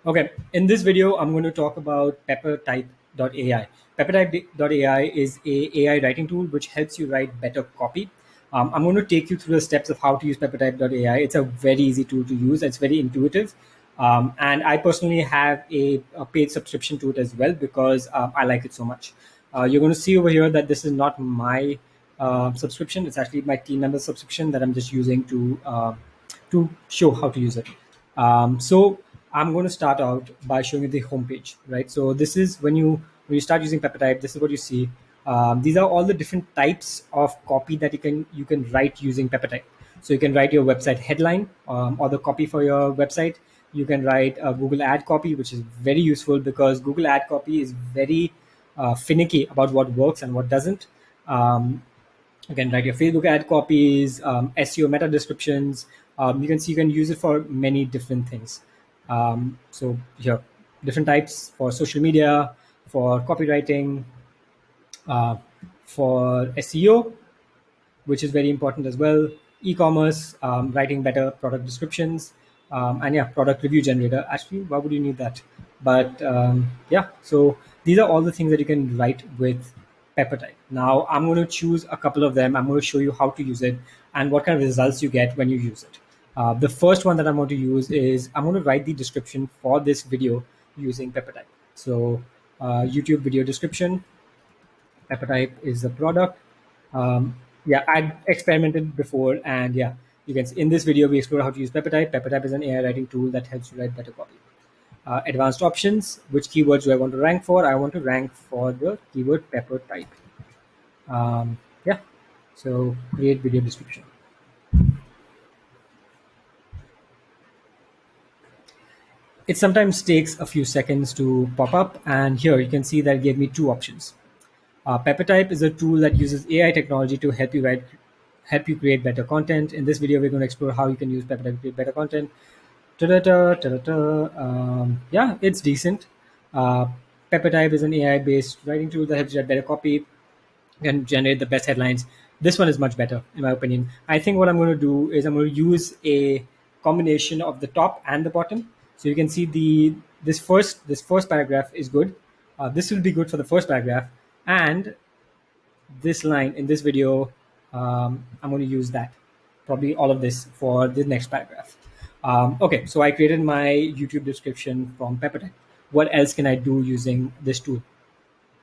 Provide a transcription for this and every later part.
Okay, in this video, I'm going to talk about Peppertype.ai. Peppertype.ai is a AI writing tool which helps you write better copy. I'm going to take you through the steps of how to use Peppertype.ai. It's a very easy tool to use. It's very intuitive. And I personally have a paid subscription to it as well because I like it so much. You're going to see over here that this is not my subscription. It's actually my team member subscription that I'm just using to show how to use it. So I'm going to start out by showing you the homepage, right? So this is when you start using Peppertype. This is what you see. These are all the different types of copy that you can write using Peppertype. So you can write your website headline or the copy for your website. You can write a Google ad copy, which is very useful because Google ad copy is very finicky about what works and what doesn't. Um, you can write your Facebook ad copies, SEO meta descriptions. You can see you can use it for many different things. So here, different types for social media, for copywriting, uh, for SEO, which is very important as well. E-commerce, writing better product descriptions, and yeah, product review generator. Actually, why would you need that? But yeah, so these are all the things that you can write with Peppertype. Now, I'm going to choose a couple of them. I'm going to show you how to use it and what kind of results you get when you use it. The first one that I'm going to use is I'm going to write the description for this video using Peppertype. So YouTube video description. Peppertype is the product. Yeah, I experimented before, and yeah, you can see in this video we explore how to use Peppertype. Peppertype is an AI writing tool that helps you write better copy. Advanced options: which keywords do I want to rank for? I want to rank for the keyword Peppertype. Yeah, so create video description. It sometimes takes a few seconds to pop up, and here you can see that it gave me two options. Peppertype is a tool that uses AI technology to help you create better content. In this video, we're going to explore how you can use Peppertype to create better content. Ta-da-da, ta-da-da. Yeah, it's decent. Uh, Peppertype is an AI-based writing tool that helps you write better copy and generate the best headlines. This one is much better, in my opinion. I think what I'm going to do is I'm going to use a combination of the top and the bottom. So you can see this first paragraph is good. This will be good for the first paragraph, and this line in this video, I'm going to use that, probably all of this for the next paragraph. Okay, so I created my YouTube description from Peppertype. What else can I do using this tool?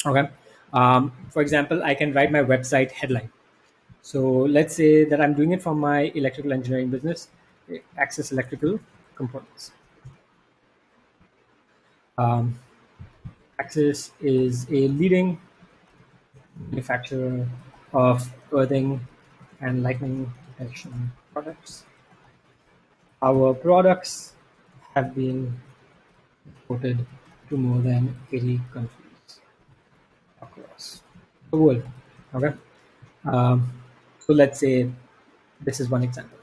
Okay, for example, I can write my website headline. So let's say that I'm doing it from my electrical engineering business, Access Electrical Components. Um, Access is a leading manufacturer of earthing and lightning detection products. Our products have been exported to more than 80 countries across the world. Okay. Um, so let's say this is one example.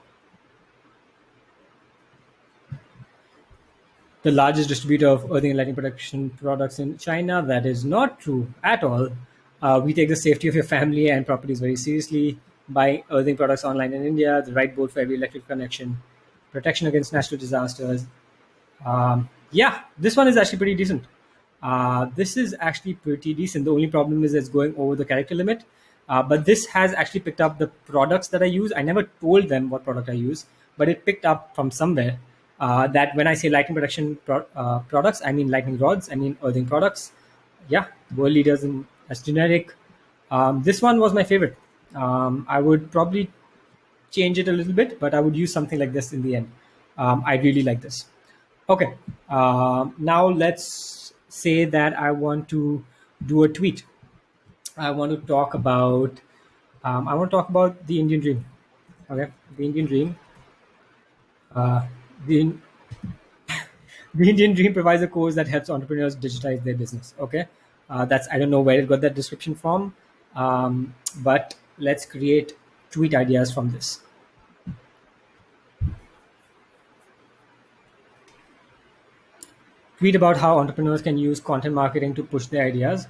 The largest distributor of earthing and lighting protection products in China. That is not true at all. We take the safety of your family and properties very seriously. Buying earthing products online in India, the right board for every electric connection, protection against natural disasters. Yeah, this one is actually pretty decent. This is actually pretty decent. The only problem is it's going over the character limit. But this has actually picked up the products that I use. I never told them what product I use, but it picked up from somewhere that when I say lightning protection products, I mean lightning rods, I mean earthing products. Yeah, world leaders in as generic. This one was my favorite. I would probably change it a little bit, but I would use something like this in the end. I really like this. Okay, now let's say that I want to do a tweet. I want to talk about the Indian dream. Okay, the Indian dream. Uh, the the Indian dream provides a course that helps entrepreneurs digitize their business. Okay, that's I don't know where it got that description from, but let's create tweet ideas from this. Tweet about how entrepreneurs can use content marketing to push their ideas.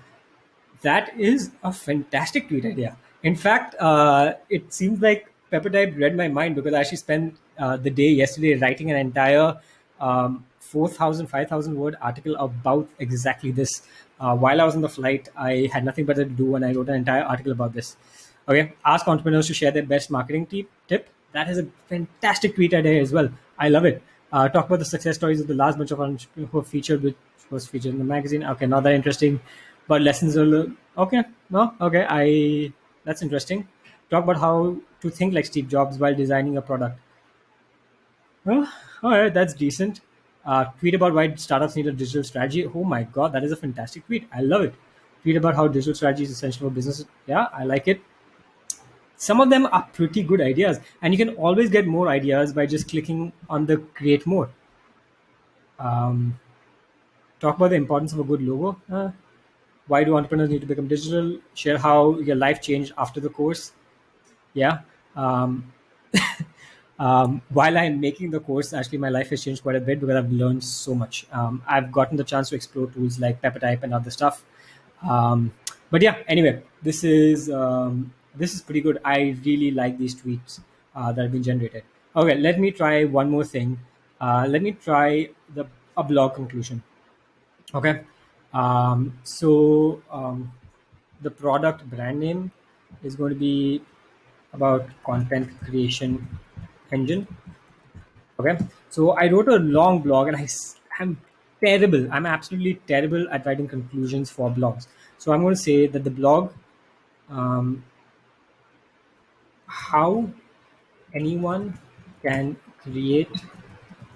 That is a fantastic tweet idea. In fact, it seems like Peppertype read my mind because I actually spent the day yesterday writing an entire 4,000, 5,000 word article about exactly this. While I was on the flight, I had nothing better to do, and I wrote an entire article about this. Okay, ask entrepreneurs to share their best marketing tip. That is a fantastic tweet idea as well. I love it. Talk about the success stories of the last bunch of entrepreneurs who featured, which was featured in the magazine. Okay, not that interesting, but lessons are okay. No, okay, I that's interesting. Talk about how to think like Steve Jobs while designing a product. Well, all right, that's decent. Tweet about why startups need a digital strategy. Oh my god, that is a fantastic tweet. I love it. Tweet about how digital strategy is essential for business. Yeah, I like it. Some of them are pretty good ideas, and you can always get more ideas by just clicking on the create more. Um, Talk about the importance of a good logo. Why do entrepreneurs need to become digital? Share how your life changed after the course. Yeah. Um, while I'm making the course, actually, my life has changed quite a bit because I've learned so much. I've gotten the chance to explore tools like Peppertype and other stuff. Um, but yeah, anyway, this is pretty good. I really like these tweets that have been generated. Okay, let me try one more thing. Let me try a blog conclusion. Okay, the product brand name is going to be about content creation engine. Okay, so I wrote a long blog, and am terrible. I'm absolutely terrible at writing conclusions for blogs. So I'm going to say that the blog, um, how anyone can create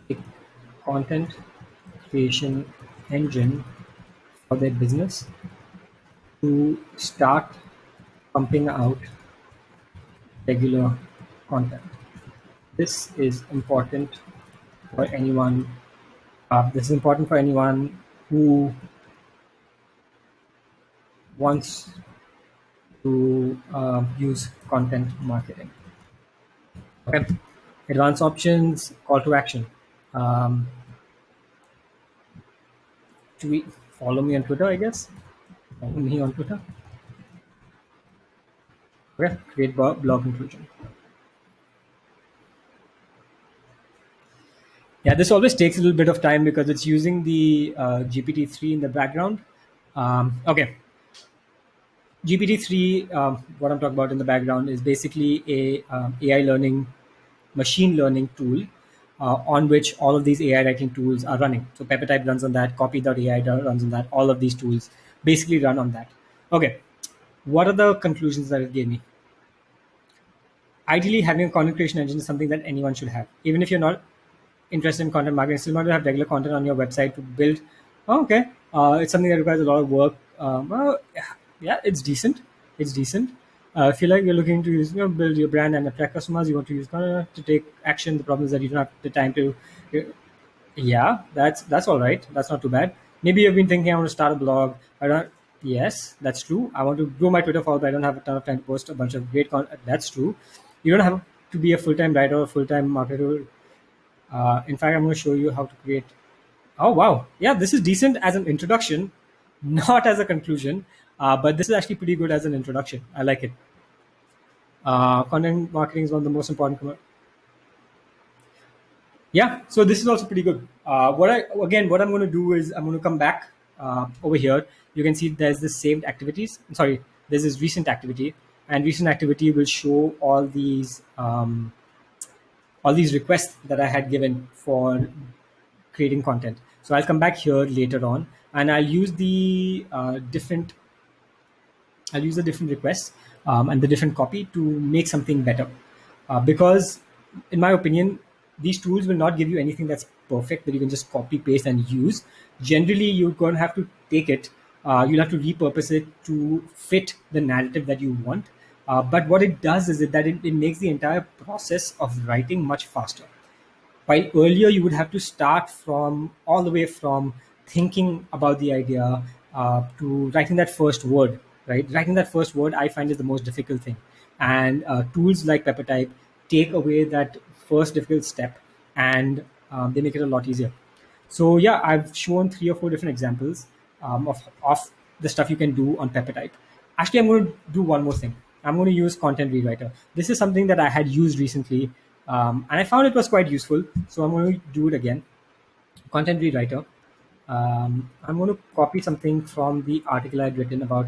a content creation engine for their business to start pumping out regular content. This is important for anyone. This is important for anyone who wants to use content marketing. Okay. Advanced options, call to action. Um, Tweet, follow me on Twitter, I guess. Follow me on Twitter. Okay. Create blog conclusion. Yeah, this always takes a little bit of time because it's using the GPT-3 in the background. Okay, GPT-3, what I'm talking about in the background is basically a AI learning, machine learning tool on which all of these AI writing tools are running. So Peppertype runs on that, Copy.ai runs on that. All of these tools basically run on that. Okay, what are the conclusions that it gave me? Ideally, having a content creation engine is something that anyone should have, even if you're not interested in content marketing, still want to have regular content on your website to build. Oh, okay, it's something that requires a lot of work. Well, yeah, it's decent. It's decent. If you like, you're looking to use, build your brand and attract customers, you want to use content to take action. The problem is that you don't have the time to. Yeah, that's all right. That's not too bad. Maybe you've been thinking I want to start a blog. I don't. Yes, that's true. I want to grow my Twitter follower, but I don't have a ton of time to post a bunch of great content. That's true. You don't have to be a full-time writer or full-time marketer. In fact, I'm going to show you how to create. Oh wow, yeah, this is decent as an introduction, not as a conclusion, but this is actually pretty good as an introduction. I like it. Content marketing is one of the most important. Yeah, so this is also pretty good. What I'm going to do is I'm going to come back over here. You can see there's this saved activities. Sorry, there's this recent activity, and recent activity will show all these requests that I had given for creating content. So I'll come back here later on, and I'll use the different requests and the different copy to make something better. Because, in my opinion, these tools will not give you anything that's perfect that you can just copy, paste, and use. Generally, you're going to have to take it, you'll have to repurpose it to fit the narrative that you want. But what it does is that it makes the entire process of writing much faster. While earlier you would have to start from all the way from thinking about the idea to writing that first word, right? Writing that first word, I find is the most difficult thing. And tools like Peppertype take away that first difficult step, and they make it a lot easier. So yeah, I've shown 3 or 4 different examples of the stuff you can do on Peppertype. Actually, I'm going to do one more thing. I'm going to use Content Rewriter. This is something that I had used recently, and I found it was quite useful. So I'm going to do it again. content rewriter. I'm going to copy something from the article I'd written about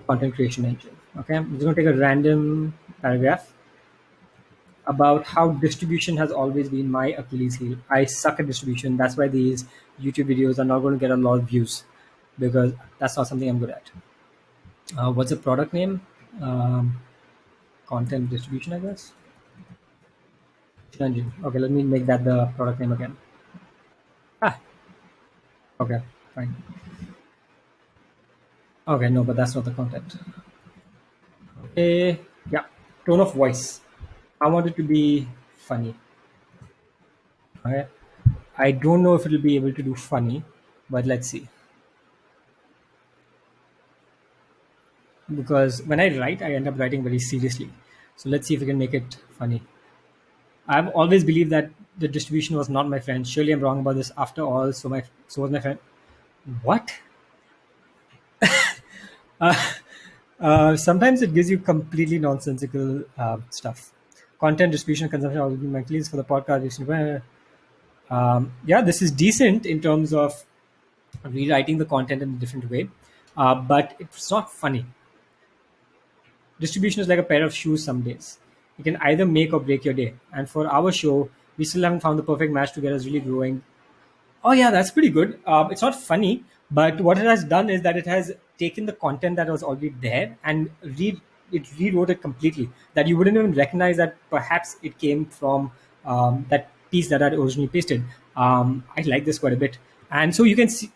content creation engine. Okay, I'm just going to take a random paragraph about how distribution has always been my Achilles heel. I suck at distribution. That's why these YouTube videos are not going to get a lot of views because that's not something I'm good at. What's the product name? Um, Content distribution, I guess. Engine. Okay, let me make that the product name again. Ah, okay, fine. Okay, no, but that's not the content. Yeah, tone of voice. I want it to be funny. Okay, I don't know if it'll be able to do funny, but let's see. Because when I write, I end up writing very seriously. So let's see if we can make it funny. I've always believed that the distribution was not my friend. Surely I'm wrong about this. After all, so was my friend. What? Sometimes it gives you completely nonsensical stuff. Content distribution consumption. I'll be my please for the podcast. Yeah, this is decent in terms of rewriting the content in a different way, but it's not funny. Distribution is like a pair of shoes some days. It can either make or break your day. And for our show, we still haven't found the perfect match to get us really growing. Oh yeah, that's pretty good. It's not funny, but what it has done is that it has taken the content that was already there and it rewrote it completely. That you wouldn't even recognize that perhaps it came from that piece that I originally pasted. I like this quite a bit, and so you can see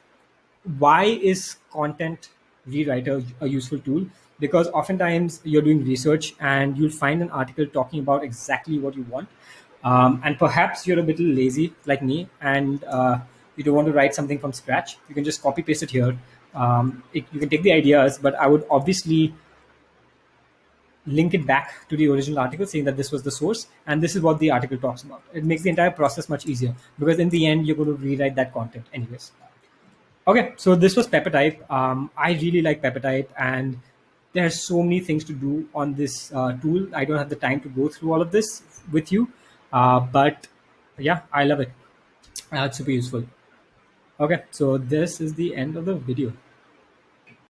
why is content rewriter a useful tool, because oftentimes you're doing research and you'll find an article talking about exactly what you want, and perhaps you're a little lazy like me and you don't want to write something from scratch. You can just copy paste it here. You can take the ideas, but I would obviously link it back to the original article saying that this was the source and this is what the article talks about. It makes the entire process much easier because in the end you're going to rewrite that content anyways. Okay, so this was Peppertype. I really like Peppertype, and there's so many things to do on this tool. I don't have the time to go through all of this with you, but yeah, I love it. It's super useful. Okay, so this is the end of the video.